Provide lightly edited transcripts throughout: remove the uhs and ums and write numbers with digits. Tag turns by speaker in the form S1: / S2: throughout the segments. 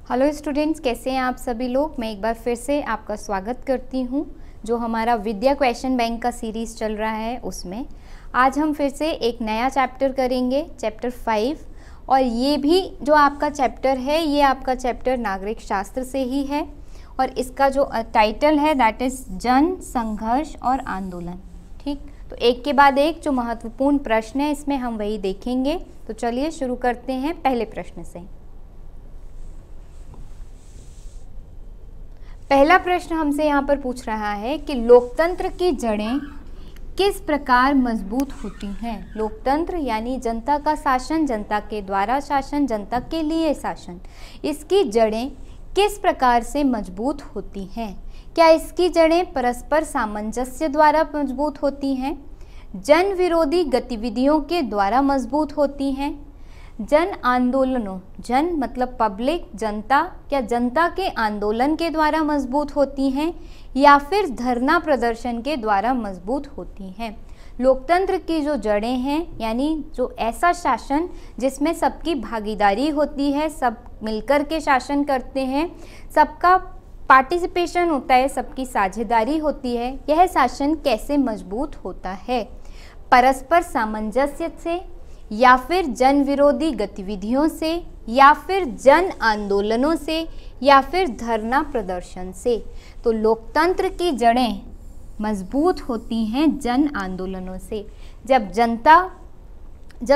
S1: Hello students, कैसे हैं आप सभी लोग। मैं एक बार फिर से आपका स्वागत करती हूं जो हमारा विद्या क्वेश्चन बैंक का सीरीज़ चल रहा है उसमें। आज हम फिर से एक नया चैप्टर करेंगे, चैप्टर 5। और ये भी जो आपका चैप्टर है ये आपका चैप्टर नागरिक शास्त्र से ही है और इसका जो टाइटल है दैट इज़ जन संघर्ष और आंदोलन। ठीक, तो एक के बाद एक जो महत्वपूर्ण प्रश्न है इसमें हम वही देखेंगे। तो चलिए शुरू करते हैं पहले प्रश्न से। पहला प्रश्न हमसे यहाँ पर पूछ रहा है कि लोकतंत्र की जड़ें किस प्रकार मजबूत होती हैं। लोकतंत्र यानी जनता का शासन, जनता के द्वारा शासन, जनता के लिए शासन, इसकी जड़ें किस प्रकार से मजबूत होती हैं। क्या इसकी जड़ें परस्पर सामंजस्य द्वारा मजबूत होती हैं, जन विरोधी गतिविधियों के द्वारा मजबूत होती हैं, जन आंदोलनों, जन मतलब पब्लिक, जनता, क्या जनता के आंदोलन के द्वारा मजबूत होती हैं या फिर धरना प्रदर्शन के द्वारा मजबूत होती हैं। लोकतंत्र की जो जड़ें हैं यानी जो ऐसा शासन जिसमें सबकी भागीदारी होती है, सब मिलकर के शासन करते हैं, सबका पार्टिसिपेशन होता है, सबकी साझेदारी होती है, यह शासन कैसे मजबूत होता है। परस्पर सामंजस्य से या फिर जन विरोधी गतिविधियों से या फिर जन आंदोलनों से या फिर धरना प्रदर्शन से। तो लोकतंत्र की जड़ें मजबूत होती हैं जन आंदोलनों से। जब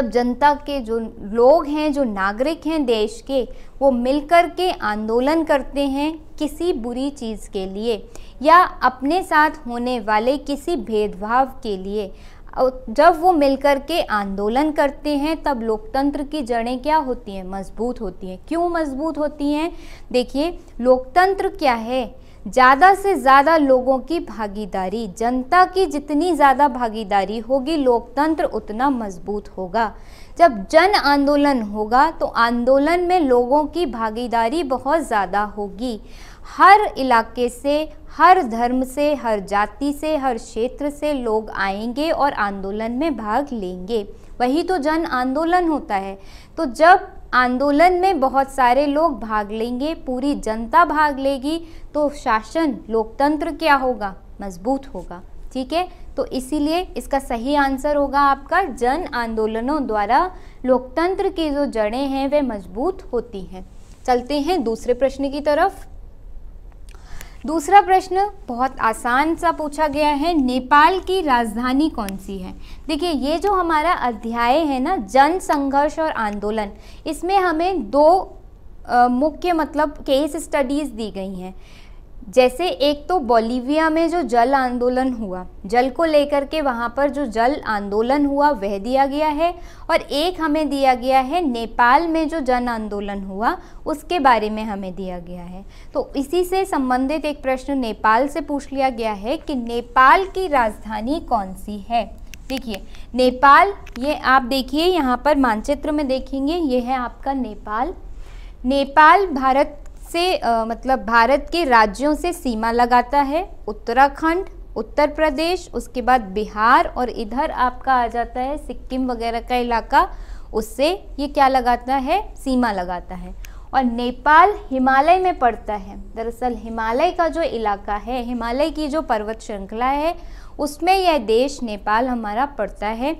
S1: जनता के जो लोग हैं, जो नागरिक हैं देश के, वो मिलकर के आंदोलन करते हैं किसी बुरी चीज़ के लिए या अपने साथ होने वाले किसी भेदभाव के लिए, जब वो मिलकर के आंदोलन करते हैं तब लोकतंत्र की जड़ें क्या होती हैं, मजबूत होती हैं। क्यों मजबूत होती हैं? देखिए, लोकतंत्र क्या है, ज़्यादा से ज़्यादा लोगों की भागीदारी, जनता की जितनी ज़्यादा भागीदारी होगी लोकतंत्र उतना मजबूत होगा। जब जन आंदोलन होगा तो आंदोलन में लोगों की भागीदारी बहुत ज़्यादा होगी। हर इलाके से, हर धर्म से, हर जाति से, हर क्षेत्र से लोग आएंगे और आंदोलन में भाग लेंगे, वही तो जन आंदोलन होता है। तो जब आंदोलन में बहुत सारे लोग भाग लेंगे, पूरी जनता भाग लेगी, तो शासन, लोकतंत्र क्या होगा, मजबूत होगा। ठीक है, तो इसीलिए इसका सही आंसर होगा आपका जन आंदोलनों द्वारा लोकतंत्र की जो जड़ें हैं वे मजबूत होती हैं। चलते हैं दूसरे प्रश्न की तरफ। दूसरा प्रश्न बहुत आसान सा पूछा गया है, नेपाल की राजधानी कौन सी है। देखिए, ये जो हमारा अध्याय है ना, जन संघर्ष और आंदोलन, इसमें हमें दो मुख्य मतलब केस स्टडीज़ दी गई हैं। जैसे एक तो बोलीविया में जो जल आंदोलन हुआ, जल को लेकर के वहाँ पर जो जल आंदोलन हुआ वह दिया गया है, और एक हमें दिया गया है नेपाल में जो जन आंदोलन हुआ उसके बारे में हमें दिया गया है। तो इसी से संबंधित एक प्रश्न नेपाल से पूछ लिया गया है कि नेपाल की राजधानी कौन सी है। देखिए, नेपाल, ये आप देखिए यहाँ पर मानचित्र में देखेंगे, ये है आपका नेपाल। नेपाल भारत से मतलब भारत के राज्यों से सीमा लगाता है। उत्तराखंड, उत्तर प्रदेश, उसके बाद बिहार और इधर आपका आ जाता है सिक्किम वगैरह का इलाका, उससे ये क्या लगाता है, सीमा लगाता है। और नेपाल हिमालय में पड़ता है। दरअसल हिमालय का जो इलाका है, हिमालय की जो पर्वत श्रृंखला है, उसमें यह देश नेपाल हमारा पड़ता है।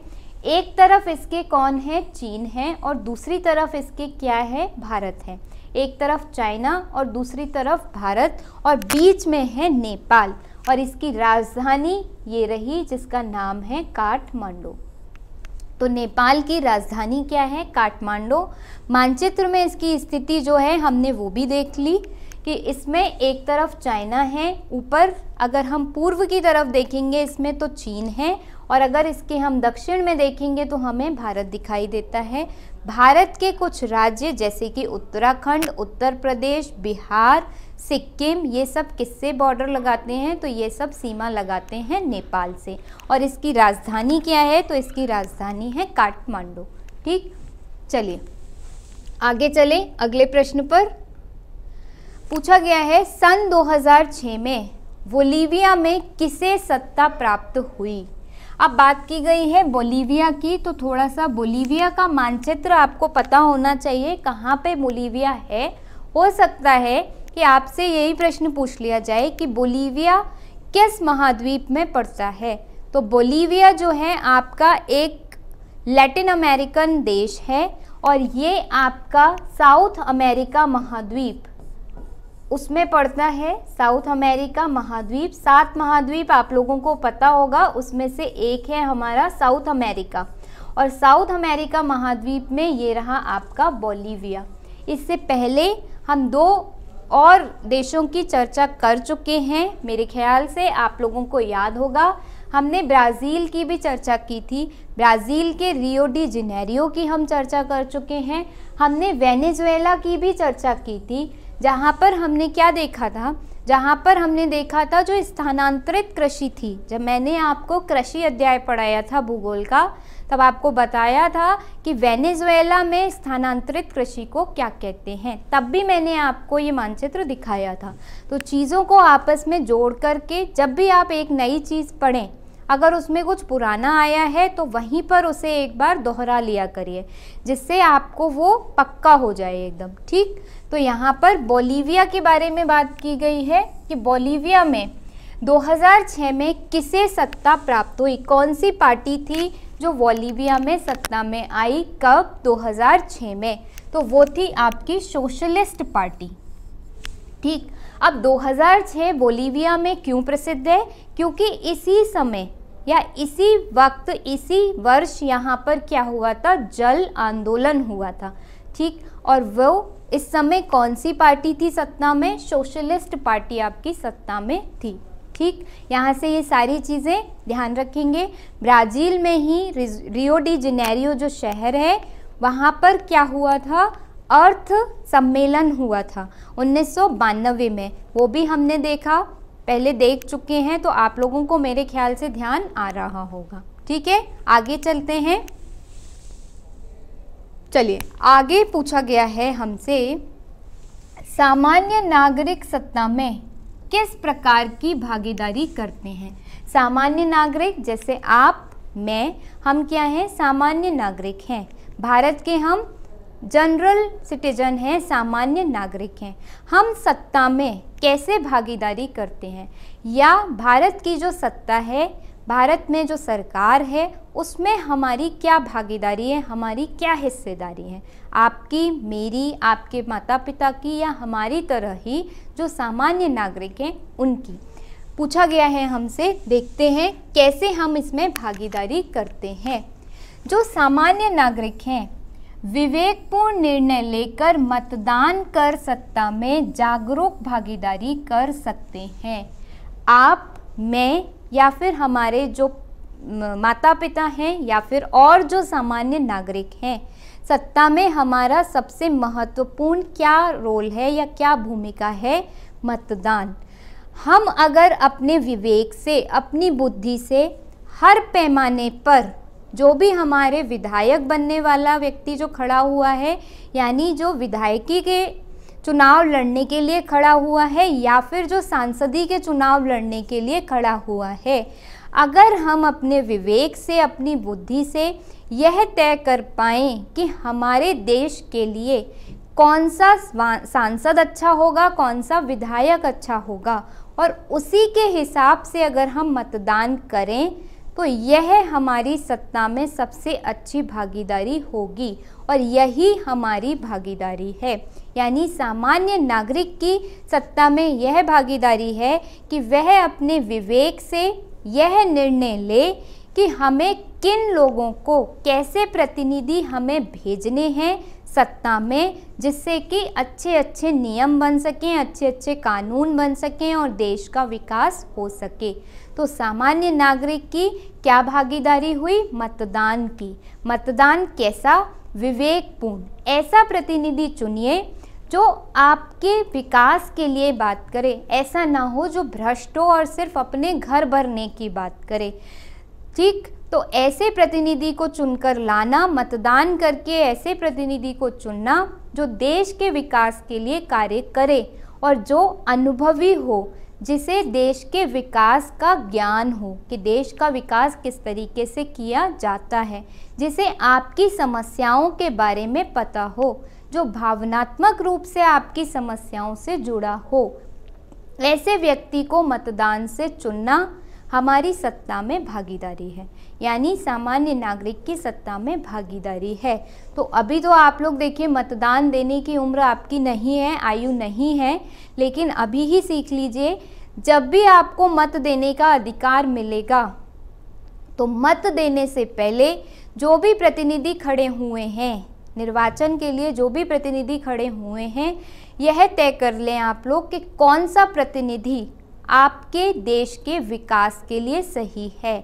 S1: एक तरफ इसके कौन है, चीन है, और दूसरी तरफ इसके क्या है, भारत है। एक तरफ चाइना और दूसरी तरफ भारत, और बीच में है नेपाल, और इसकी राजधानी ये रही जिसका नाम है काठमांडू। तो नेपाल की राजधानी क्या है, काठमांडू। मानचित्र में इसकी स्थिति जो है हमने वो भी देख ली कि इसमें एक तरफ चाइना है, ऊपर अगर हम पूर्व की तरफ देखेंगे इसमें तो चीन है, और अगर इसके हम दक्षिण में देखेंगे तो हमें भारत दिखाई देता है। भारत के कुछ राज्य जैसे कि उत्तराखंड, उत्तर प्रदेश, बिहार, सिक्किम, ये सब किससे बॉर्डर लगाते हैं, तो ये सब सीमा लगाते हैं नेपाल से। और इसकी राजधानी क्या है, तो इसकी राजधानी है काठमांडू। ठीक, चलिए आगे चलें। अगले प्रश्न पर पूछा गया है, सन 2006 में बोलीविया में किसे सत्ता प्राप्त हुई। अब बात की गई है बोलीविया की, तो थोड़ा सा बोलीविया का मानचित्र आपको पता होना चाहिए, कहाँ पे बोलीविया है हो सकता है कि आपसे यही प्रश्न पूछ लिया जाए कि बोलीविया किस महाद्वीप में पड़ता है। तो बोलीविया जो है आपका एक लैटिन अमेरिकन देश है और ये आपका साउथ अमेरिका महाद्वीप उसमें पड़ता है। साउथ अमेरिका महाद्वीप, 7 महाद्वीप आप लोगों को पता होगा, उसमें से एक है हमारा साउथ अमेरिका, और साउथ अमेरिका महाद्वीप में ये रहा आपका बोलीविया। इससे पहले हम 2 और देशों की चर्चा कर चुके हैं, मेरे ख्याल से आप लोगों को याद होगा। हमने ब्राज़ील की भी चर्चा की थी, ब्राज़ील के रियो डी जेनेरियो की हम चर्चा कर चुके हैं। हमने वेनेजुएला की भी चर्चा की थी, जहाँ पर हमने क्या देखा था, जहाँ पर हमने देखा था जो स्थानांतरित कृषि थी। जब मैंने आपको कृषि अध्याय पढ़ाया था भूगोल का, तब आपको बताया था कि वेनेजुएला में स्थानांतरित कृषि को क्या कहते हैं, तब भी मैंने आपको ये मानचित्र दिखाया था। तो चीज़ों को आपस में जोड़ करके जब भी आप एक नई चीज़ पढ़ें, अगर उसमें कुछ पुराना आया है तो वहीं पर उसे एक बार दोहरा लिया करिए, जिससे आपको वो पक्का हो जाए एकदम, ठीक। तो यहाँ पर बोलीविया के बारे में बात की गई है कि बोलीविया में 2006 में किसे सत्ता प्राप्त हुई, कौन सी पार्टी थी जो बोलीविया में सत्ता में आई, कब, 2006 में। तो वो थी आपकी सोशलिस्ट पार्टी, ठीक। अब 2006 बोलीविया में क्यों प्रसिद्ध है, क्योंकि इसी समय या इसी वक्त, इसी वर्ष यहाँ पर क्या हुआ था, जल आंदोलन हुआ था, ठीक। और वो इस समय कौन सी पार्टी थी सत्ता में, सोशलिस्ट पार्टी आपकी सत्ता में थी, ठीक। यहाँ से ये सारी चीज़ें ध्यान रखेंगे। ब्राज़ील में ही रियो डी जेनेरियो जो शहर है, वहाँ पर क्या हुआ था, अर्थ सम्मेलन हुआ था 1992 में, वो भी हमने देखा, पहले देख चुके हैं, तो आप लोगों को मेरे ख्याल से ध्यान आ रहा होगा, ठीक है। आगे चलते हैं। चलिए, आगे पूछा गया है हमसे, सामान्य नागरिक सत्ता में किस प्रकार की भागीदारी करते हैं। सामान्य नागरिक जैसे आप, मैं, हम क्या हैं, सामान्य नागरिक हैं। भारत के हम जनरल सिटीजन हैं, सामान्य नागरिक हैं। हम सत्ता में कैसे भागीदारी करते हैं, या भारत की जो सत्ता है, भारत में जो सरकार है, उसमें हमारी क्या भागीदारी है, हमारी क्या हिस्सेदारी है, आपकी, मेरी, आपके माता पिता की, या हमारी तरह ही जो सामान्य नागरिक हैं उनकी। पूछा गया है हमसे, देखते हैं कैसे हम इसमें भागीदारी करते हैं। जो सामान्य नागरिक हैं विवेकपूर्ण निर्णय लेकर मतदान कर सत्ता में जागरूक भागीदारी कर सकते हैं। आप, मैं, या फिर हमारे जो माता पिता हैं, या फिर और जो सामान्य नागरिक हैं, सत्ता में हमारा सबसे महत्वपूर्ण क्या रोल है या क्या भूमिका है, मतदान। हम अगर अपने विवेक से, अपनी बुद्धि से हर पैमाने पर, जो भी हमारे विधायक बनने वाला व्यक्ति जो खड़ा हुआ है, यानी जो विधायकी के चुनाव लड़ने के लिए खड़ा हुआ है, या फिर जो सांसदी के चुनाव लड़ने के लिए खड़ा हुआ है, अगर हम अपने विवेक से, अपनी बुद्धि से यह तय कर पाएँ कि हमारे देश के लिए कौन सा सांसद अच्छा होगा, कौन सा विधायक अच्छा होगा, और उसी के हिसाब से अगर हम मतदान करें, तो यह हमारी सत्ता में सबसे अच्छी भागीदारी होगी, और यही हमारी भागीदारी है। यानी सामान्य नागरिक की सत्ता में यह भागीदारी है कि वह अपने विवेक से यह निर्णय ले कि हमें किन लोगों को, कैसे प्रतिनिधि हमें भेजने हैं सत्ता में, जिससे कि अच्छे अच्छे नियम बन सकें, अच्छे अच्छे कानून बन सकें और देश का विकास हो सके। तो सामान्य नागरिक की क्या भागीदारी हुई, मतदान की। मतदान कैसा, विवेकपूर्ण। ऐसा प्रतिनिधि चुनिए जो आपके विकास के लिए बात करे, ऐसा ना हो जो भ्रष्ट हो और सिर्फ अपने घर भरने की बात करे, ठीक। तो ऐसे प्रतिनिधि को चुनकर लाना, मतदान करके ऐसे प्रतिनिधि को चुनना जो देश के विकास के लिए कार्य करे और जो अनुभवी हो, जिसे देश के विकास का ज्ञान हो कि देश का विकास किस तरीके से किया जाता है, जिसे आपकी समस्याओं के बारे में पता हो, जो भावनात्मक रूप से आपकी समस्याओं से जुड़ा हो, ऐसे व्यक्ति को मतदान से चुनना हमारी सत्ता में भागीदारी है, यानी सामान्य नागरिक की सत्ता में भागीदारी है। तो अभी तो आप लोग देखिए मतदान देने की उम्र आपकी नहीं है, आयु नहीं है, लेकिन अभी ही सीख लीजिए, जब भी आपको मत देने का अधिकार मिलेगा तो मत देने से पहले जो भी प्रतिनिधि खड़े हुए हैं, निर्वाचन के लिए जो भी प्रतिनिधि खड़े हुए हैं, यह तय कर लें आप लोग कि कौन सा प्रतिनिधि आपके देश के विकास के लिए सही है।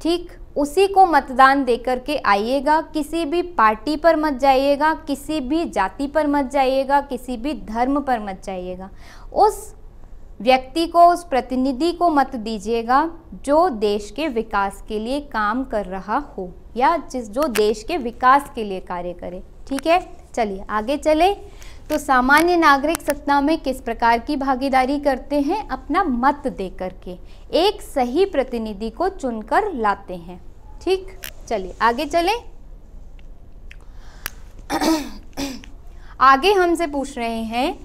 S1: ठीक, उसी को मतदान देकर के आइएगा। किसी भी पार्टी पर मत जाइएगा, किसी भी जाति पर मत जाइएगा, किसी भी धर्म पर मत जाइएगा। उस व्यक्ति को, उस प्रतिनिधि को मत दीजिएगा जो देश के विकास के लिए काम कर रहा हो या जो देश के विकास के लिए कार्य करे। ठीक है, चलिए आगे चले। तो सामान्य नागरिक सत्ता में किस प्रकार की भागीदारी करते हैं? अपना मत दे करके एक सही प्रतिनिधि को चुनकर लाते हैं। ठीक, चलिए आगे चले। आगे हमसे पूछ रहे हैं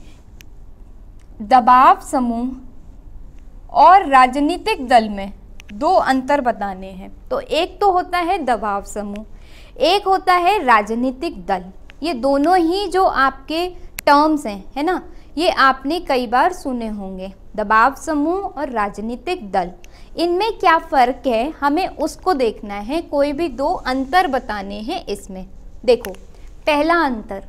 S1: दबाव समूह और राजनीतिक दल में दो अंतर बताने हैं। तो एक तो होता है दबाव समूह, एक होता है राजनीतिक दल। ये दोनों ही जो आपके टर्म्स हैं, है ना, ये आपने कई बार सुने होंगे, दबाव समूह और राजनीतिक दल। इनमें क्या फ़र्क है, हमें उसको देखना है। कोई भी दो अंतर बताने हैं इसमें। देखो, पहला अंतर,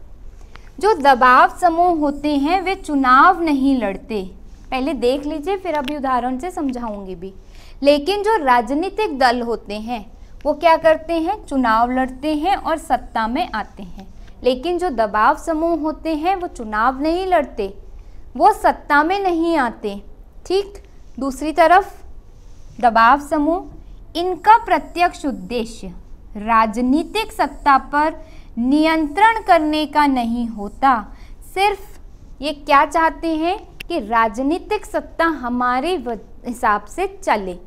S1: जो दबाव समूह होते हैं वे चुनाव नहीं लड़ते। पहले देख लीजिए, फिर अभी उदाहरण से समझाऊंगी भी। लेकिन जो राजनीतिक दल होते हैं वो क्या करते हैं? चुनाव लड़ते हैं और सत्ता में आते हैं। लेकिन जो दबाव समूह होते हैं वो चुनाव नहीं लड़ते, वो सत्ता में नहीं आते। ठीक, दूसरी तरफ दबाव समूह, इनका प्रत्यक्ष उद्देश्य राजनीतिक सत्ता पर नियंत्रण करने का नहीं होता। सिर्फ ये क्या चाहते हैं कि राजनीतिक सत्ता हमारे हिसाब से चले,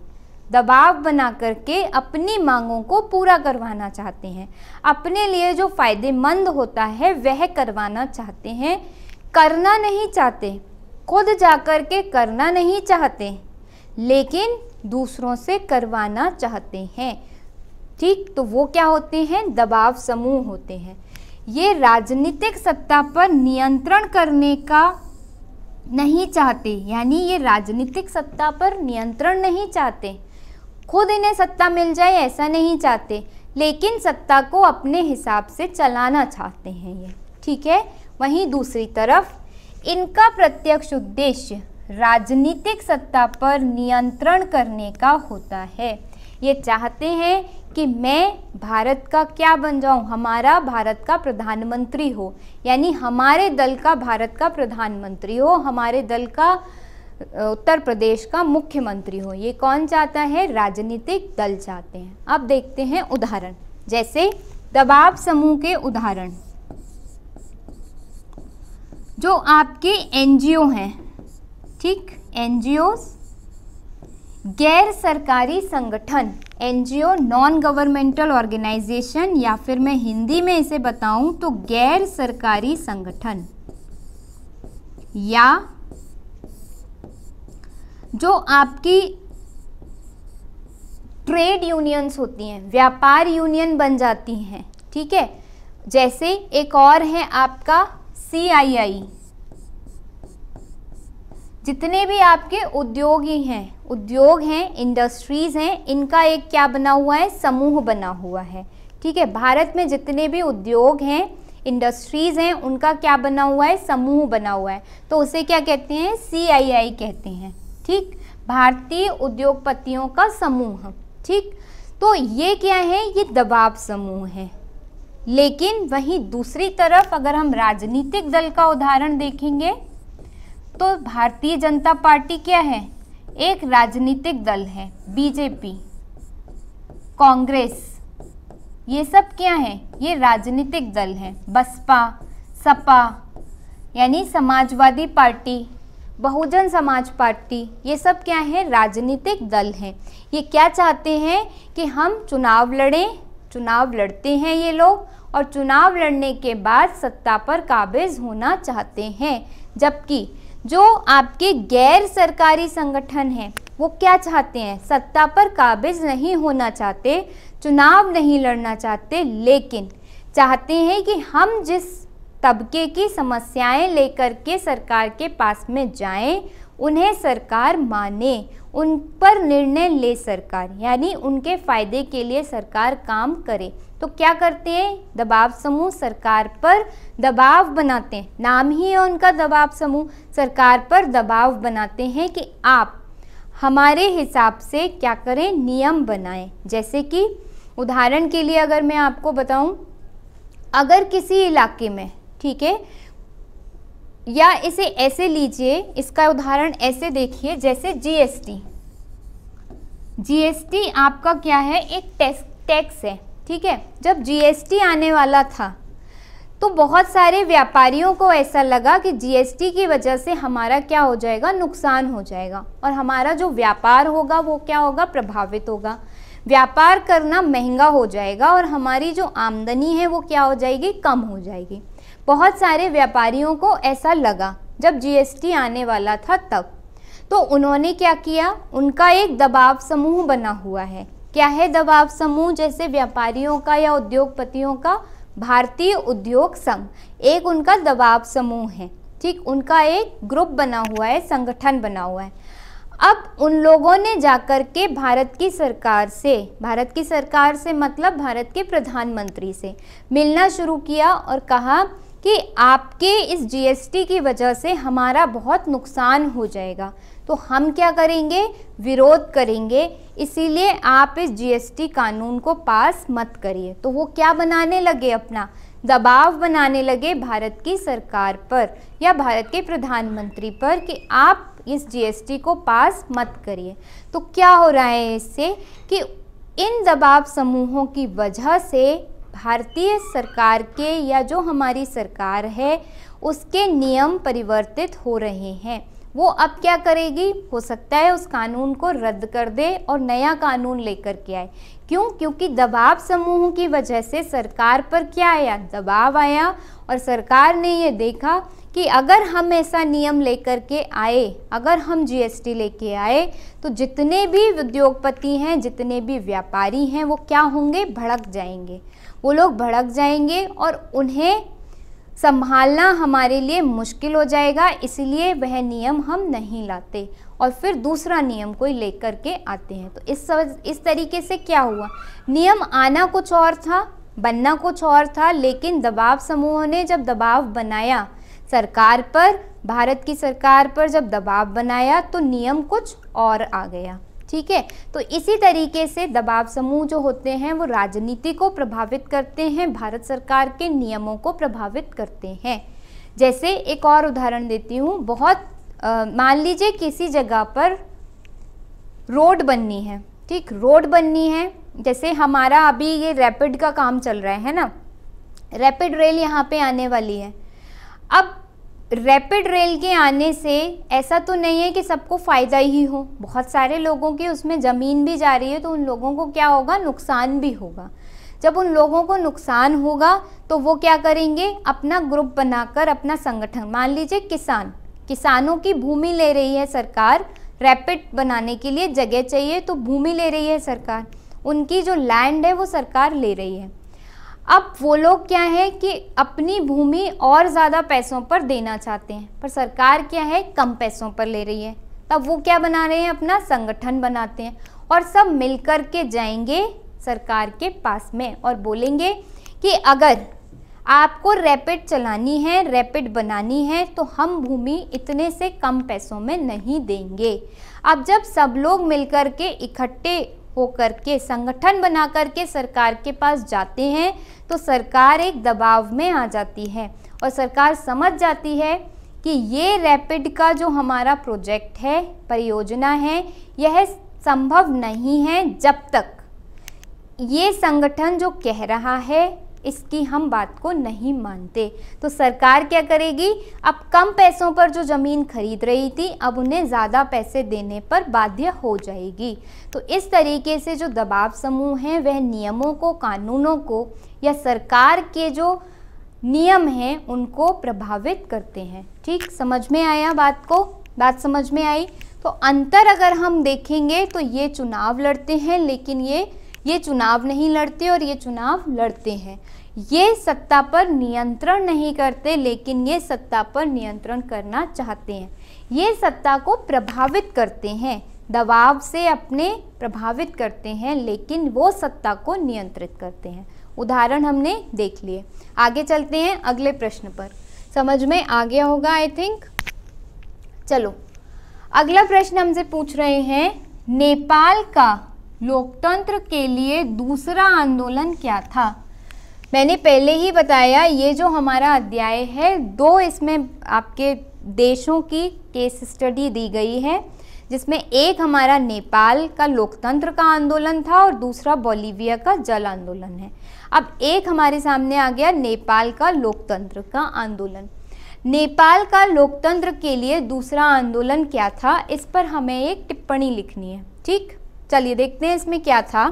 S1: दबाव बना करके अपनी मांगों को पूरा करवाना चाहते हैं। अपने लिए जो फायदेमंद होता है वह करवाना चाहते हैं, करना नहीं चाहते, खुद जाकर के करना नहीं चाहते, लेकिन दूसरों से करवाना चाहते हैं। ठीक, तो वो क्या होते हैं? दबाव समूह होते हैं। ये राजनीतिक सत्ता पर नियंत्रण करने का नहीं चाहते, यानी ये राजनीतिक सत्ता पर नियंत्रण नहीं चाहते, खुद इन्हें सत्ता मिल जाए ऐसा नहीं चाहते, लेकिन सत्ता को अपने हिसाब से चलाना चाहते हैं ये। ठीक है, वहीं दूसरी तरफ इनका प्रत्यक्ष उद्देश्य राजनीतिक सत्ता पर नियंत्रण करने का होता है। ये चाहते हैं कि मैं भारत का क्या बन जाऊं, हमारा भारत का प्रधानमंत्री हो, यानी हमारे दल का भारत का प्रधानमंत्री हो, हमारे दल का उत्तर प्रदेश का मुख्यमंत्री हो। ये कौन चाहता है? राजनीतिक दल चाहते हैं। अब देखते हैं उदाहरण, जैसे दबाव समूह के उदाहरण, जो आपके एनजीओ हैं। ठीक, एनजीओ गैर सरकारी संगठन, एनजीओ नॉन गवर्नमेंटल ऑर्गेनाइजेशन, या फिर मैं हिंदी में इसे बताऊं तो गैर सरकारी संगठन, या जो आपकी ट्रेड यूनियंस होती हैं, व्यापार यूनियन बन जाती हैं। ठीक है, जैसे एक और है आपका CII। जितने भी आपके उद्योगी हैं, उद्योग हैं, इंडस्ट्रीज़ हैं, इनका एक क्या बना हुआ है? समूह बना हुआ है। ठीक है, भारत में जितने भी उद्योग हैं, इंडस्ट्रीज़ हैं, उनका क्या बना हुआ है? समूह बना हुआ है। तो उसे क्या कहते हैं? CII कहते हैं। ठीक, भारतीय उद्योगपतियों का समूह। ठीक, तो ये क्या है? ये दबाव समूह है। लेकिन वहीं दूसरी तरफ अगर हम राजनीतिक दल का उदाहरण देखेंगे तो भारतीय जनता पार्टी क्या है? एक राजनीतिक दल है। BJP, कांग्रेस, ये सब क्या है? ये राजनीतिक दल हैं। बसपा, सपा यानी समाजवादी पार्टी, बहुजन समाज पार्टी, ये सब क्या है? राजनीतिक दल हैं। ये क्या चाहते हैं कि हम चुनाव लड़ें, चुनाव लड़ते हैं ये लोग, और चुनाव लड़ने के बाद सत्ता पर काबिज होना चाहते हैं। जबकि जो आपके गैर सरकारी संगठन हैं वो क्या चाहते हैं, सत्ता पर काबिज नहीं होना चाहते, चुनाव नहीं लड़ना चाहते, लेकिन चाहते हैं कि हम जिस तबके की समस्याएं लेकर के सरकार के पास में जाएं, उन्हें सरकार माने, उन पर निर्णय ले सरकार, यानी उनके फायदे के लिए सरकार काम करे। तो क्या करते हैं, दबाव समूह सरकार पर दबाव बनाते हैं, नाम ही है उनका दबाव समूह, सरकार पर दबाव बनाते हैं कि आप हमारे हिसाब से क्या करें, नियम बनाएं। जैसे कि उदाहरण के लिए अगर मैं आपको बताऊं, अगर किसी इलाके में, ठीक है, या इसे ऐसे लीजिए, इसका उदाहरण ऐसे देखिए, जैसे जीएसटी आपका क्या है, एक टैक्स है, ठीक है। जब जीएसटी आने वाला था तो बहुत सारे व्यापारियों को ऐसा लगा कि जीएसटी की वजह से हमारा क्या हो जाएगा, नुकसान हो जाएगा, और हमारा जो व्यापार होगा वो क्या होगा, प्रभावित होगा, व्यापार करना महंगा हो जाएगा और हमारी जो आमदनी है वो क्या हो जाएगी, कम हो जाएगी। बहुत सारे व्यापारियों को ऐसा लगा जब जीएसटी आने वाला था तब। तो उन्होंने क्या किया, उनका एक दबाव समूह बना हुआ है। क्या है दबाव समूह, जैसे व्यापारियों का या उद्योगपतियों का भारतीय उद्योग संघ, एक उनका दबाव समूह है, ठीक, उनका एक ग्रुप बना हुआ है, संगठन बना हुआ है। अब उन लोगों ने जाकर के भारत की सरकार से मतलब भारत के प्रधानमंत्री से मिलना शुरू किया और कहा कि आपके इस जीएसटी की वजह से हमारा बहुत नुकसान हो जाएगा, तो हम क्या करेंगे, विरोध करेंगे, इसीलिए आप इस जीएसटी कानून को पास मत करिए। तो वो क्या बनाने लगे, अपना दबाव बनाने लगे भारत की सरकार पर या भारत के प्रधानमंत्री पर कि आप इस जीएसटी को पास मत करिए। तो क्या हो रहा है इससे कि इन दबाव समूहों की वजह से भारतीय सरकार के या जो हमारी सरकार है उसके नियम परिवर्तित हो रहे हैं। वो अब क्या करेगी, हो सकता है उस कानून को रद्द कर दे और नया कानून लेकर के आए। क्यों, क्योंकि दबाव समूह की वजह से सरकार पर क्या आया, दबाव आया, और सरकार ने ये देखा कि अगर हम ऐसा नियम लेकर के आए, अगर हम जीएसटी लेके आए, तो जितने भी उद्योगपति हैं, जितने भी व्यापारी हैं, वो क्या होंगे, भड़क जाएंगे, वो लोग भड़क जाएंगे और उन्हें संभालना हमारे लिए मुश्किल हो जाएगा, इसलिए वह नियम हम नहीं लाते और फिर दूसरा नियम कोई लेकर के आते हैं। तो इस तरीके से क्या हुआ, नियम आना कुछ और था, बनना कुछ और था, लेकिन दबाव समूहों ने जब दबाव बनाया सरकार पर, भारत की सरकार पर जब दबाव बनाया तो नियम कुछ और आ गया, ठीक है। तो इसी तरीके से दबाव समूह जो होते हैं वो राजनीति को प्रभावित करते हैं, भारत सरकार के नियमों को प्रभावित करते हैं। जैसे एक और उदाहरण देती हूँ, मान लीजिए किसी जगह पर रोड बननी है, ठीक, रोड बननी है, जैसे हमारा अभी ये रैपिड का काम चल रहा है ना, रैपिड रेल यहाँ पे आने वाली है। अब रैपिड रेल के आने से ऐसा तो नहीं है कि सबको फ़ायदा ही हो, बहुत सारे लोगों की उसमें ज़मीन भी जा रही है, तो उन लोगों को क्या होगा, नुकसान भी होगा। जब उन लोगों को नुकसान होगा तो वो क्या करेंगे, अपना ग्रुप बनाकर अपना संगठन, मान लीजिए किसानों की भूमि ले रही है सरकार, रैपिड बनाने के लिए जगह चाहिए तो भूमि ले रही है सरकार, उनकी जो लैंड है वो सरकार ले रही है। अब वो लोग क्या है कि अपनी भूमि और ज़्यादा पैसों पर देना चाहते हैं, पर सरकार क्या है, कम पैसों पर ले रही है। तब वो क्या बना रहे हैं, अपना संगठन बनाते हैं और सब मिलकर के जाएंगे सरकार के पास में और बोलेंगे कि अगर आपको रैपिड चलानी है, रैपिड बनानी है, तो हम भूमि इतने से कम पैसों में नहीं देंगे। अब जब सब लोग मिलकर के इकट्ठे होकर के संगठन बना करके सरकार के पास जाते हैं तो सरकार एक दबाव में आ जाती है और सरकार समझ जाती है कि ये रैपिड का जो हमारा प्रोजेक्ट है, परियोजना है, यह संभव नहीं है जब तक ये संगठन जो कह रहा है इसकी हम बात को नहीं मानते। तो सरकार क्या करेगी, अब कम पैसों पर जो ज़मीन खरीद रही थी अब उन्हें ज़्यादा पैसे देने पर बाध्य हो जाएगी। तो इस तरीके से जो दबाव समूह हैं वह नियमों को, कानूनों को या सरकार के जो नियम हैं उनको प्रभावित करते हैं। ठीक, समझ में आया बात समझ में आई? तो अंतर अगर हम देखेंगे तो ये चुनाव लड़ते हैं, लेकिन ये चुनाव नहीं लड़ते और ये चुनाव लड़ते हैं। ये सत्ता पर नियंत्रण नहीं करते, लेकिन ये सत्ता पर नियंत्रण करना चाहते हैं। ये सत्ता को प्रभावित करते हैं, दबाव से अपने प्रभावित करते हैं, लेकिन वो सत्ता को नियंत्रित करते हैं। उदाहरण हमने देख लिए। आगे चलते हैं अगले प्रश्न पर। समझ में आ गया होगा आई थिंक। चलो अगला प्रश्न हमसे पूछ रहे हैं, नेपाल का लोकतंत्र के लिए दूसरा आंदोलन क्या था? मैंने पहले ही बताया, ये जो हमारा अध्याय है 2 इसमें आपके देशों की केस स्टडी दी गई है, जिसमें एक हमारा नेपाल का लोकतंत्र का आंदोलन था और दूसरा बोलीविया का जल आंदोलन है। अब एक हमारे सामने आ गया नेपाल का लोकतंत्र का आंदोलन। नेपाल का लोकतंत्र के लिए दूसरा आंदोलन क्या था, इस पर हमें एक टिप्पणी लिखनी है। ठीक, चलिए देखते हैं इसमें क्या था।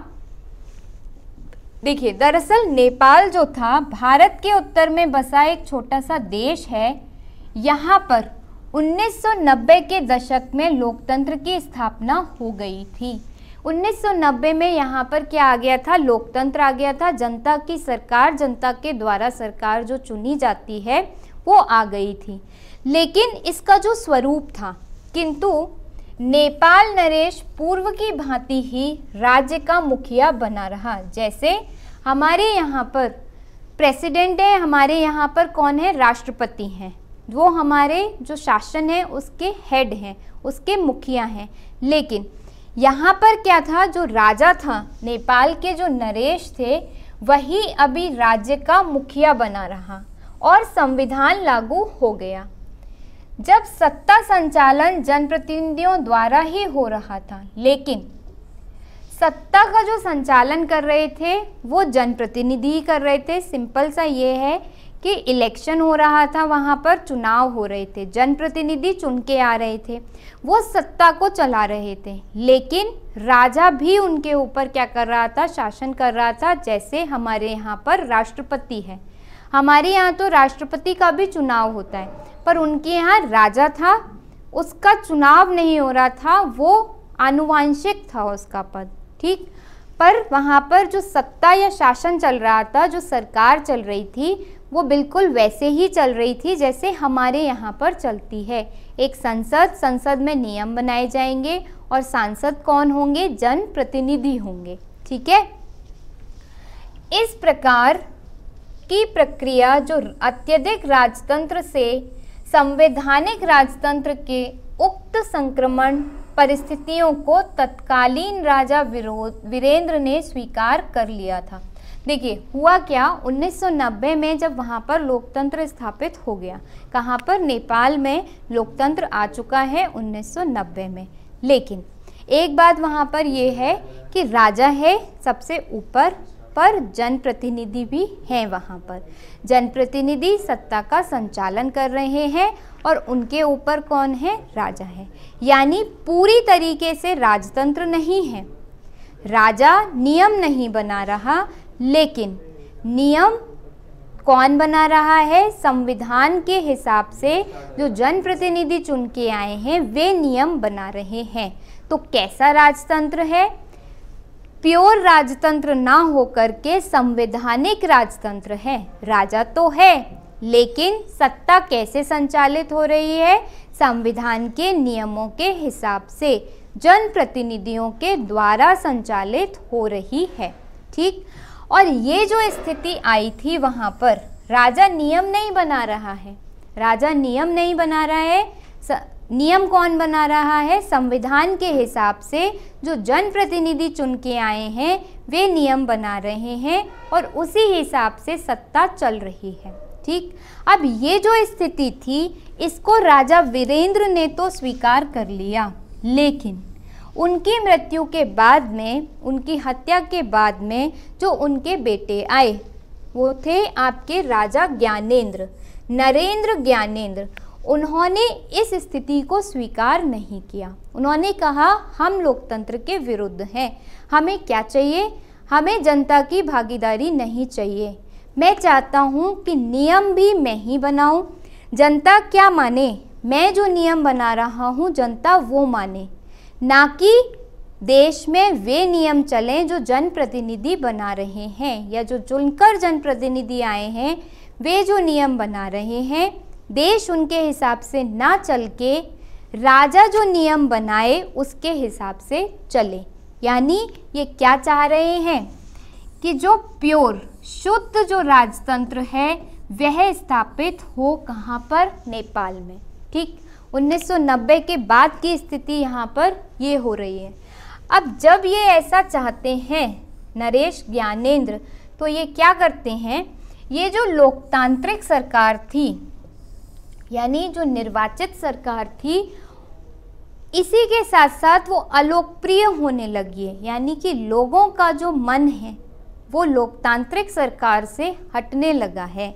S1: देखिए, दरअसल नेपाल जो था भारत के उत्तर में बसा एक छोटा सा देश है। यहाँ पर 1990 के दशक में लोकतंत्र की स्थापना हो गई थी। 1990 में यहाँ पर क्या आ गया था? लोकतंत्र आ गया था। जनता की सरकार, जनता के द्वारा सरकार जो चुनी जाती है वो आ गई थी। लेकिन इसका जो स्वरूप था, किंतु नेपाल नरेश पूर्व की भांति ही राज्य का मुखिया बना रहा। जैसे हमारे यहाँ पर प्रेसिडेंट है, हमारे यहाँ पर कौन है? राष्ट्रपति हैं, वो हमारे जो शासन है उसके हेड हैं, उसके मुखिया हैं। लेकिन यहाँ पर क्या था? जो राजा था, नेपाल के जो नरेश थे, वही अभी राज्य का मुखिया बना रहा और संविधान लागू हो गया। जब सत्ता संचालन जनप्रतिनिधियों द्वारा ही हो रहा था, लेकिन सत्ता का जो संचालन कर रहे थे वो जनप्रतिनिधि ही कर रहे थे। सिंपल सा ये है कि इलेक्शन हो रहा था, वहाँ पर चुनाव हो रहे थे, जनप्रतिनिधि चुन के आ रहे थे, वो सत्ता को चला रहे थे। लेकिन राजा भी उनके ऊपर क्या कर रहा था? शासन कर रहा था। जैसे हमारे यहाँ पर राष्ट्रपति है, हमारे यहाँ तो राष्ट्रपति का भी चुनाव होता है, पर उनके यहाँ राजा था, उसका चुनाव नहीं हो रहा था, वो आनुवांशिक था उसका पद। ठीक, पर वहाँ पर जो सत्ता या शासन चल रहा था, जो सरकार चल रही थी, वो बिल्कुल वैसे ही चल रही थी जैसे हमारे यहाँ पर चलती है। एक संसद, संसद में नियम बनाए जाएंगे और सांसद कौन होंगे? जनप्रतिनिधि होंगे। ठीक है, इस प्रकार की प्रक्रिया जो अत्यधिक राजतंत्र से संवैधानिक राजतंत्र के उक्त संक्रमण परिस्थितियों को तत्कालीन राजा वीरेंद्र ने स्वीकार कर लिया था। देखिए हुआ क्या, 1990 में जब वहाँ पर लोकतंत्र स्थापित हो गया, कहाँ पर? नेपाल में लोकतंत्र आ चुका है 1990 में। लेकिन एक बात वहाँ पर ये है कि राजा है सबसे ऊपर, पर जनप्रतिनिधि भी हैं वहाँ पर। जनप्रतिनिधि सत्ता का संचालन कर रहे हैं और उनके ऊपर कौन है? राजा है। यानी पूरी तरीके से राजतंत्र नहीं है। राजा नियम नहीं बना रहा, लेकिन नियम कौन बना रहा है? संविधान के हिसाब से जो जनप्रतिनिधि चुन के आए हैं वे नियम बना रहे हैं। तो कैसा राजतंत्र है? प्योर राजतंत्र ना होकर के संवैधानिक राजतंत्र है। राजा तो है, लेकिन सत्ता कैसे संचालित हो रही है? संविधान के नियमों के हिसाब से जनप्रतिनिधियों के द्वारा संचालित हो रही है। ठीक, और ये जो स्थिति आई थी वहाँ पर, राजा नियम नहीं बना रहा है, राजा नियम नहीं बना रहा है। नियम कौन बना रहा है? संविधान के हिसाब से जो जनप्रतिनिधि चुन के आए हैं वे नियम बना रहे हैं और उसी हिसाब से सत्ता चल रही है। ठीक, अब ये जो स्थिति थी इसको राजा वीरेंद्र ने तो स्वीकार कर लिया, लेकिन उनकी मृत्यु के बाद में, उनकी हत्या के बाद में जो उनके बेटे आए वो थे आपके राजा ज्ञानेंद्र, नरेंद्र ज्ञानेंद्र। उन्होंने इस स्थिति को स्वीकार नहीं किया। उन्होंने कहा हम लोकतंत्र के विरुद्ध हैं, हमें क्या चाहिए? हमें जनता की भागीदारी नहीं चाहिए। मैं चाहता हूँ कि नियम भी मैं ही बनाऊँ, जनता क्या माने, मैं जो नियम बना रहा हूँ जनता वो माने, ना कि देश में वे नियम चलें जो जनप्रतिनिधि बना रहे हैं या जो चुनकर जनप्रतिनिधि आए हैं वे जो नियम बना रहे हैं। देश उनके हिसाब से ना चल के राजा जो नियम बनाए उसके हिसाब से चले। यानी ये क्या चाह रहे हैं कि जो प्योर शुद्ध जो राजतंत्र है वह स्थापित हो कहाँ पर, नेपाल में। ठीक, 1990 के बाद की स्थिति यहाँ पर ये हो रही है। अब जब ये ऐसा चाहते हैं नरेश ज्ञानेंद्र, तो ये क्या करते हैं, ये जो लोकतांत्रिक सरकार थी यानी जो निर्वाचित सरकार थी, इसी के साथ साथ वो अलोकप्रिय होने लगी है। यानी कि लोगों का जो मन है वो लोकतांत्रिक सरकार से हटने लगा है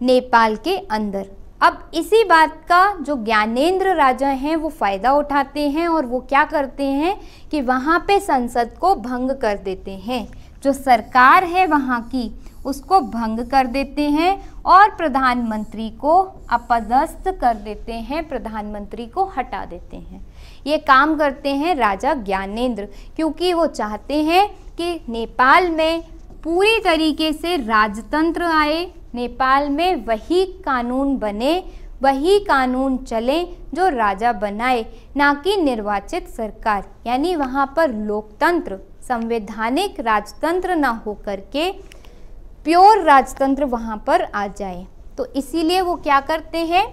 S1: नेपाल के अंदर। अब इसी बात का जो ज्ञानेंद्र राजा हैं वो फ़ायदा उठाते हैं और वो क्या करते हैं कि वहाँ पे संसद को भंग कर देते हैं, जो सरकार है वहाँ की उसको भंग कर देते हैं और प्रधानमंत्री को अपदस्थ कर देते हैं, प्रधानमंत्री को हटा देते हैं। ये काम करते हैं राजा ज्ञानेंद्र, क्योंकि वो चाहते हैं कि नेपाल में पूरी तरीके से राजतंत्र आए, नेपाल में वही कानून बने, वही कानून चले जो राजा बनाए, ना कि निर्वाचित सरकार। यानी वहाँ पर लोकतंत्र, संवैधानिक राजतंत्र ना हो करके प्योर राजतंत्र वहाँ पर आ जाए। तो इसीलिए वो क्या करते हैं,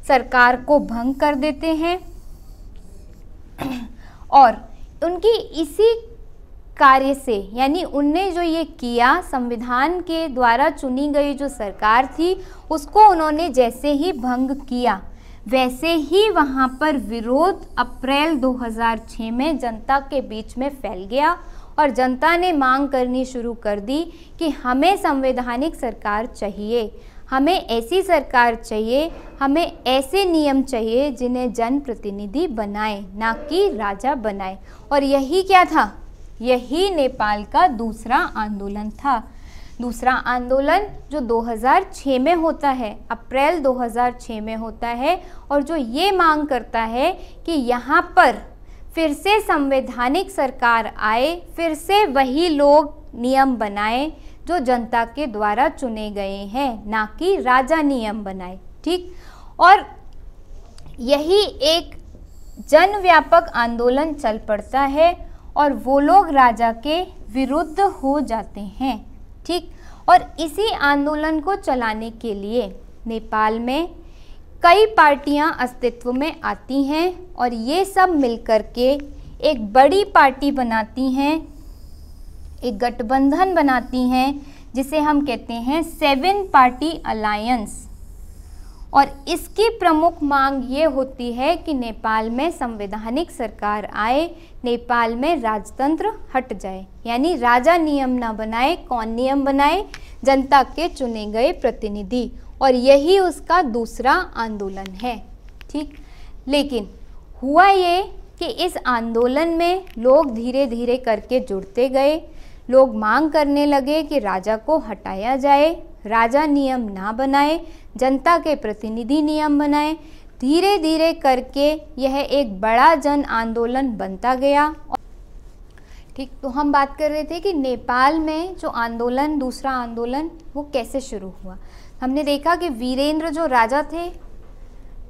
S1: सरकार को भंग कर देते हैं और उनकी इसी कार्य से, यानी उनने जो ये किया, संविधान के द्वारा चुनी गई जो सरकार थी उसको उन्होंने जैसे ही भंग किया वैसे ही वहाँ पर विरोध अप्रैल 2006 में जनता के बीच में फैल गया और जनता ने मांग करनी शुरू कर दी कि हमें संवैधानिक सरकार चाहिए, हमें ऐसी सरकार चाहिए, हमें ऐसे नियम चाहिए जिन्हें जनप्रतिनिधि बनाए, ना कि राजा बनाए। और यही क्या था, यही नेपाल का दूसरा आंदोलन था। दूसरा आंदोलन जो 2006 में होता है, अप्रैल 2006 में होता है, और जो ये मांग करता है कि यहाँ पर फिर से संवैधानिक सरकार आए, फिर से वही लोग नियम बनाए जो जनता के द्वारा चुने गए हैं, ना कि राजा नियम बनाए। ठीक, और यही एक जनव्यापक आंदोलन चल पड़ता है और वो लोग राजा के विरुद्ध हो जाते हैं। ठीक, और इसी आंदोलन को चलाने के लिए नेपाल में कई पार्टियां अस्तित्व में आती हैं और ये सब मिलकर के एक बड़ी पार्टी बनाती हैं, एक गठबंधन बनाती हैं जिसे हम कहते हैं 7 पार्टी अलायंस। और इसकी प्रमुख मांग ये होती है कि नेपाल में संवैधानिक सरकार आए, नेपाल में राजतंत्र हट जाए, यानी राजा नियम ना बनाए। कौन नियम बनाए? जनता के चुने गए प्रतिनिधि। और यही उसका दूसरा आंदोलन है। ठीक, लेकिन हुआ ये कि इस आंदोलन में लोग धीरे धीरे करके जुड़ते गए। लोग मांग करने लगे कि राजा को हटाया जाए, राजा नियम ना बनाए, जनता के प्रतिनिधि नियम बनाए। धीरे धीरे करके यह एक बड़ा जन आंदोलन बनता गया। ठीक, तो हम बात कर रहे थे कि नेपाल में जो आंदोलन, दूसरा आंदोलन, वो कैसे शुरू हुआ। हमने देखा कि वीरेंद्र जो राजा थे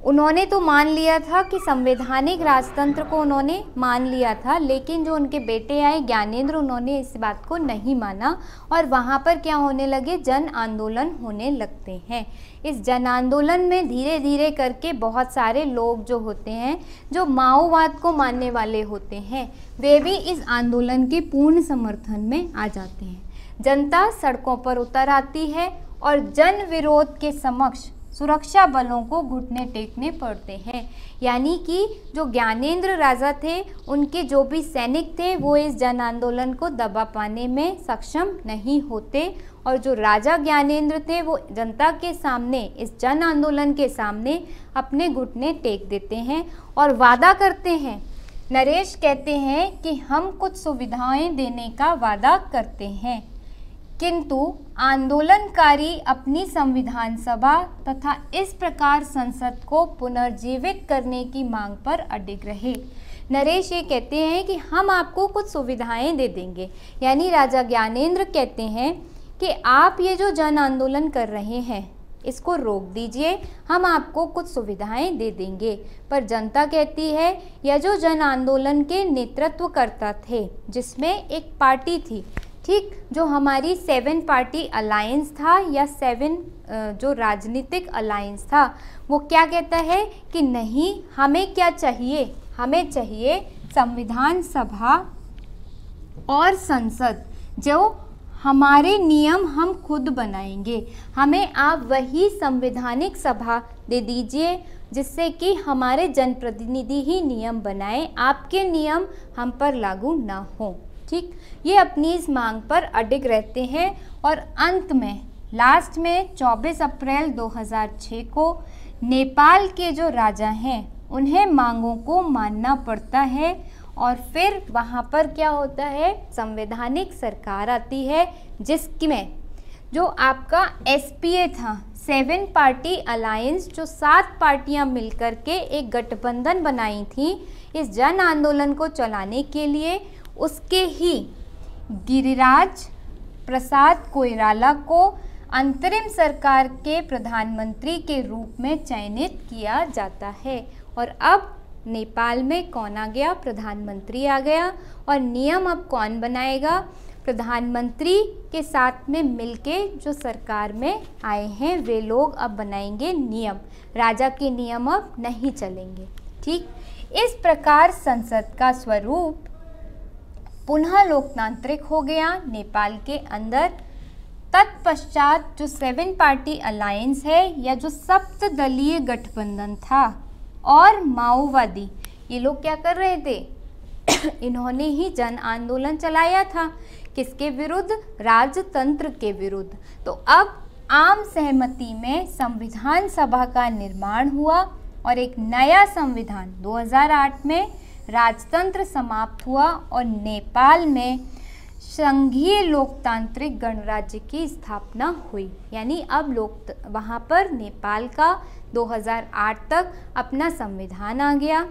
S1: उन्होंने तो मान लिया था कि संवैधानिक राजतंत्र को उन्होंने मान लिया था, लेकिन जो उनके बेटे आए ज्ञानेंद्र, उन्होंने इस बात को नहीं माना और वहाँ पर क्या होने लगे, जन आंदोलन होने लगते हैं। इस जन आंदोलन में धीरे धीरे करके बहुत सारे लोग जो होते हैं, जो माओवाद को मानने वाले होते हैं, वे भी इस आंदोलन के पूर्ण समर्थन में आ जाते हैं। जनता सड़कों पर उतर आती है और जन विरोध के समक्ष सुरक्षा बलों को घुटने टेकने पड़ते हैं। यानी कि जो ज्ञानेंद्र राजा थे, उनके जो भी सैनिक थे, वो इस जन आंदोलन को दबा पाने में सक्षम नहीं होते और जो राजा ज्ञानेंद्र थे वो जनता के सामने, इस जन आंदोलन के सामने अपने घुटने टेक देते हैं और वादा करते हैं नरेश कहते हैं कि हम कुछ सुविधाएं देने का वादा करते हैं, किंतु आंदोलनकारी अपनी संविधान सभा तथा इस प्रकार संसद को पुनर्जीवित करने की मांग पर अडिग रहे। नरेश ये कहते हैं कि हम आपको कुछ सुविधाएं दे देंगे, यानी राजा ज्ञानेंद्र कहते हैं कि आप ये जो जन आंदोलन कर रहे हैं इसको रोक दीजिए, हम आपको कुछ सुविधाएं दे देंगे। पर जनता कहती है, यह जो जन आंदोलन के नेतृत्वकर्ता थे, जिसमें एक पार्टी थी, ठीक, जो हमारी 7 पार्टी अलायंस था या 7 जो राजनीतिक अलायंस था, वो क्या कहता है कि नहीं, हमें क्या चाहिए, हमें चाहिए संविधान सभा और संसद, जो हमारे नियम हम खुद बनाएंगे, हमें आप वही संवैधानिक सभा दे दीजिए जिससे कि हमारे जनप्रतिनिधि ही नियम बनाएं, आपके नियम हम पर लागू ना हो। ठीक, ये अपनी इस मांग पर अडिग रहते हैं और अंत में लास्ट में 24 अप्रैल 2006 को नेपाल के जो राजा हैं उन्हें मांगों को मानना पड़ता है और फिर वहाँ पर क्या होता है, संवैधानिक सरकार आती है जिसमें जो आपका SPA था, 7 पार्टी अलायंस, जो 7 पार्टियां मिलकर के एक गठबंधन बनाई थी इस जन आंदोलन को चलाने के लिए, उसके ही गिरिराज प्रसाद कोइराला को अंतरिम सरकार के प्रधानमंत्री के रूप में चयनित किया जाता है। और अब नेपाल में कौन आ गया, प्रधानमंत्री आ गया। और नियम अब कौन बनाएगा, प्रधानमंत्री के साथ में मिलके जो सरकार में आए हैं वे लोग अब बनाएंगे नियम, राजा के नियम अब नहीं चलेंगे। ठीक, इस प्रकार संसद का स्वरूप पुनः लोकतांत्रिक हो गया नेपाल के अंदर। तत्पश्चात जो 7 पार्टी अलायंस है या जो सप्तदलीय गठबंधन था और माओवादी, ये लोग क्या कर रहे थे इन्होंने ही जन आंदोलन चलाया था, किसके विरुद्ध, राजतंत्र के विरुद्ध। तो अब आम सहमति में संविधान सभा का निर्माण हुआ और एक नया संविधान 2008 में राजतंत्र समाप्त हुआ और नेपाल में संघीय लोकतांत्रिक गणराज्य की स्थापना हुई। यानी अब वहाँ पर नेपाल का 2008 तक अपना संविधान आ गया,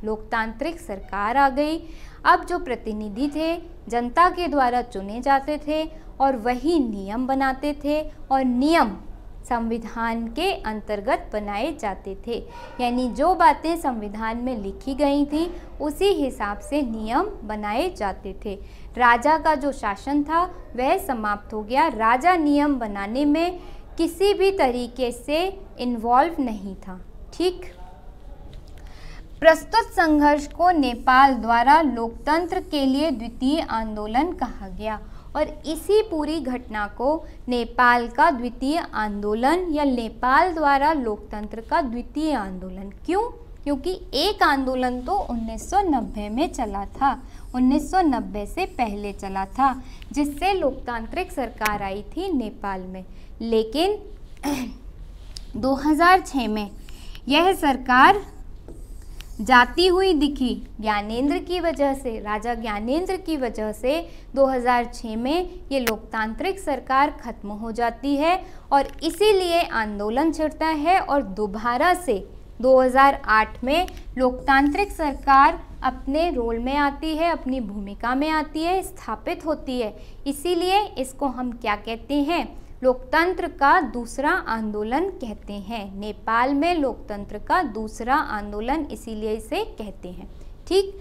S1: लोकतांत्रिक सरकार आ गई। अब जो प्रतिनिधि थे जनता के द्वारा चुने जाते थे और वही नियम बनाते थे और नियम संविधान के अंतर्गत बनाए जाते थे। यानी जो बातें संविधान में लिखी गई थी उसी हिसाब से नियम बनाए जाते थे। राजा का जो शासन था वह समाप्त हो गया, राजा नियम बनाने में किसी भी तरीके से इन्वॉल्व नहीं था। ठीक, प्रस्तुत संघर्ष को नेपाल द्वारा लोकतंत्र के लिए द्वितीय आंदोलन कहा गया और इसी पूरी घटना को नेपाल का द्वितीय आंदोलन या नेपाल द्वारा लोकतंत्र का द्वितीय आंदोलन, क्यों? क्योंकि एक आंदोलन तो 1990 में चला था, 1990 से पहले चला था, जिससे लोकतांत्रिक सरकार आई थी नेपाल में। लेकिन 2006 में यह सरकार जाती हुई दिखी ज्ञानेंद्र की वजह से, राजा ज्ञानेंद्र की वजह से 2006 में ये लोकतांत्रिक सरकार खत्म हो जाती है और इसीलिए आंदोलन छिड़ता है और दोबारा से 2008 में लोकतांत्रिक सरकार अपने रोल में आती है, अपनी भूमिका में आती है, स्थापित होती है। इसीलिए इसको हम क्या कहते हैं, लोकतंत्र का दूसरा आंदोलन कहते हैं। नेपाल में लोकतंत्र का दूसरा आंदोलन इसीलिए इसे कहते हैं। ठीक,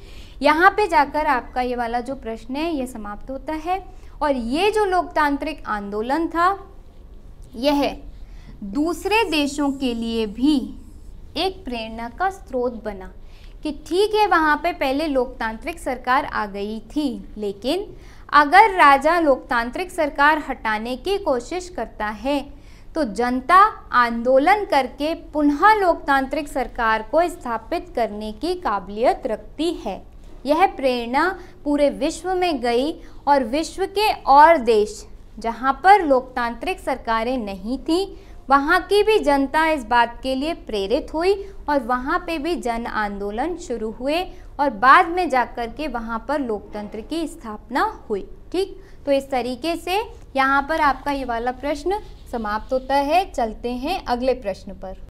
S1: यहाँ पे जाकर आपका ये वाला जो प्रश्न है ये समाप्त होता है। और ये जो लोकतांत्रिक आंदोलन था यह दूसरे देशों के लिए भी एक प्रेरणा का स्रोत बना कि ठीक है, वहाँ पे पहले लोकतांत्रिक सरकार आ गई थी, लेकिन अगर राजा लोकतांत्रिक सरकार हटाने की कोशिश करता है तो जनता आंदोलन करके पुनः लोकतांत्रिक सरकार को स्थापित करने की काबिलियत रखती है। यह प्रेरणा पूरे विश्व में गई और विश्व के और देश जहाँ पर लोकतांत्रिक सरकारें नहीं थी वहाँ की भी जनता इस बात के लिए प्रेरित हुई और वहाँ पे भी जन आंदोलन शुरू हुए और बाद में जाकर के वहाँ पर लोकतंत्र की स्थापना हुई। ठीक, तो इस तरीके से यहाँ पर आपका ये वाला प्रश्न समाप्त होता है। चलते हैं अगले प्रश्न पर।